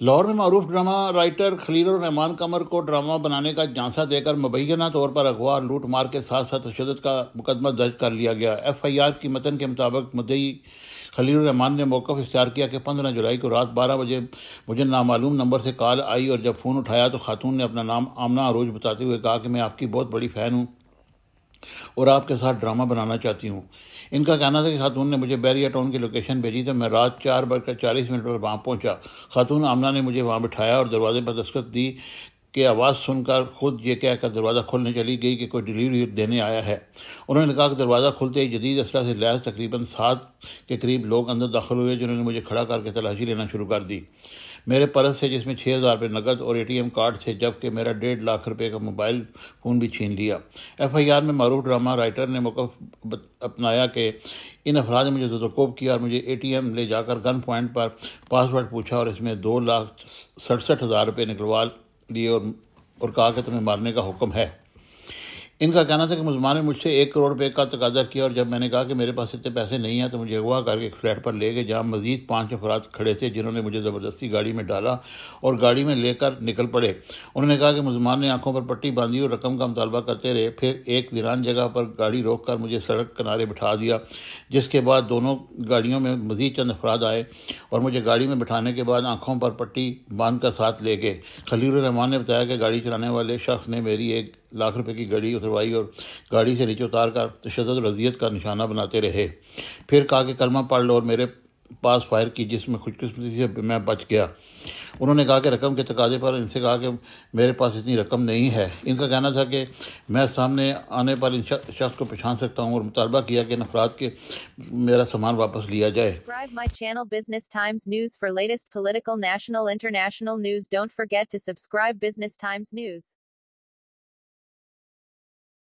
لاہور میں معروف drama writer خلیل الرحمان قمر کو ڈرامہ بنانے کا جھانسا دے کر مبینہ طور پر اغوا اور لوٹ مار کے ساتھ ساتھ تشدد کا مقدمہ درج کر لیا گیا۔ ایف آئی آر کی متن کے مطابق مدعی خلیل الرحمان نے موقف اختیار کیا کہ 15 جولائی کو رات 12 بجے مجھے نامعلوم نمبر سے کال آئی اور جب فون اٹھایا تو خاتون نے اپنا نام آمنہ عروج بتاتے ہوئے کہا کہ میں آپ کی بہت بڑی فین ہوں اور آپ کے ساتھ ڈرامہ بنانا چاہتی ہوں۔ ان کا کہنا تھا کہ خاتون نے مجھے بیریا ٹاؤن کی لوکیشن بھیجی تو میں رات 4:40 پر وہاں پہنچا۔ خاتون آمنہ نے مجھے وہاں بٹھایا اور دروازے پر دستخط دی کہ آواز سن کر خود یہ کہہ کر دروازہ کھولنے چلی گئی کہ کوئی ڈیلیوری دینے آیا ہے۔ انہوں نے کہا کہ دروازہ کھلتے ہی جدید اسلحہ سے لیس تقریباً 7 کے قریب لوگ اندر داخل ہوئے جنہوں نے مجھے کھڑا کر کے تلاشی لینا شروع کر دی۔ میرے پرس سے جس میں 6,000 روپے نقد اور ATM کارڈ تھے جبکہ میرا 1.5 لاکھ روپے کا موبائل فون بھی چھین لیا۔ ایف آئی آر میں معروف ڈرامہ رائٹر نے موقف اپنایا کہ ان افراد نے مجھے زدوکوب کیا اور مجھے ATM لے جا کر گن پوائنٹ پر پاسورڈ پوچھا اور اس میں 2,67,000 روپے نکلوا لیے اور کہا کہ تمہیں مارنے کا حکم ہے۔ ان کا کہنا تھا کہ ملزمان نے مجھ سے 1 کروڑ روپے کا تقاضا کیا اور جب میں نے کہا کہ میرے پاس اتنے پیسے نہیں ہیں تو مجھے اغوا کر کے ایک فلیٹ پر لے گئے جہاں مزید 5 افراد کھڑے تھے جنہوں نے مجھے زبردستی گاڑی میں ڈالا اور گاڑی میں لے کر نکل پڑے۔ انہوں نے کہا کہ ملزمان نے آنکھوں پر پٹی باندھی اور رقم کا مطالبہ کرتے رہے، پھر ایک ویران جگہ پر گاڑی روک کر مجھے سڑک کنارے بٹھا دیا، جس کے بعد دونوں گاڑیوں میں مزید چند افراد آئے اور مجھے گاڑی میں بٹھانے کے بعد آنکھوں پر پٹی باندھ کر ساتھ لے گئے۔ خلیل الرحمان نے بتایا کہ گاڑی چلانے والے شخص نے میری 1 لاکھ روپے کی گاڑی اتروائی اور گاڑی سے نیچے اتار کر تشدد اور اذیت کا نشانہ بناتے رہے، پھر کہا کہ کلمہ پڑھ لو اور میرے پاس فائر کی جس میں خوش قسمتی سے میں بچ گیا۔ انہوں نے کہا کہ رقم کے تقاضے پر ان سے کہا کہ میرے پاس اتنی رقم نہیں ہے۔ ان کا کہنا تھا کہ میں سامنے آنے پر ان شخص کو پہچان سکتا ہوں اور مطالبہ کیا کہ ان افراد کے میرا سامان واپس لیا جائے۔ Subscribe my channel Business Times News for latest political, national, international news. Don't forget to subscribe Business Times News.